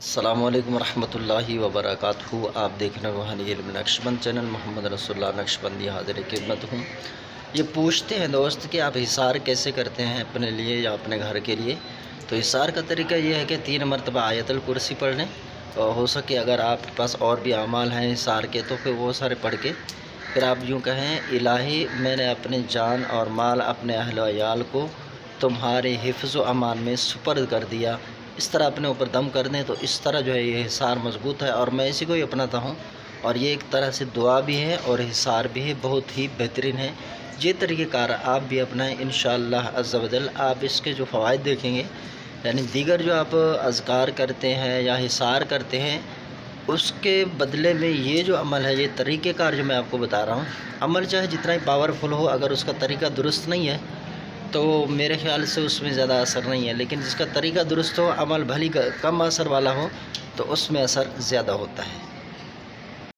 السلام علیکم ورحمۃ اللہ وبرکاتہ۔ آپ دیکھ رہے ہیں روحانی علم نقشبند چینل، محمد رسول اللہ نقشبندی حاضر خدمت ہوں۔ یہ پوچھتے ہیں دوست کہ آپ حصار کیسے کرتے ہیں اپنے لیے یا اپنے گھر کے لیے؟ تو حصار کا طریقہ یہ ہے کہ 3 مرتبہ آیت الکرسی پڑھ لیں، اور ہو سکے اگر آپ کے پاس اور بھی اعمال ہیں حصار کے تو پھر وہ سارے پڑھ کے پھر آپ یوں کہیں، الہی میں نے اپنے جان اور مال، اپنے اہل و عیال کو تمہارے حفظ و امان میں سپرد کر دیا۔ اس طرح اپنے اوپر دم کر دیں تو اس طرح جو ہے یہ حصار مضبوط ہے، اور میں اسی کو ہی اپناتا ہوں، اور یہ ایک طرح سے دعا بھی ہے اور حصار بھی ہے، بہت ہی بہترین ہے۔ یہ طریقہ کار آپ بھی اپنائیں انشاءاللہ عز و جل۔ آپ اس کے جو فوائد دیکھیں گے، یعنی دیگر جو آپ اذکار کرتے ہیں یا حصار کرتے ہیں، اس کے بدلے میں یہ جو عمل ہے، یہ طریقہ کار جو میں آپ کو بتا رہا ہوں، عمل چاہے جتنا ہی پاورفل ہو، اگر اس کا طریقہ درست نہیں ہے تو میرے خیال سے اس میں زیادہ اثر نہیں ہے، لیکن جس کا طریقہ درست ہو، عمل بھلی کم اثر والا ہو، تو اس میں اثر زیادہ ہوتا ہے۔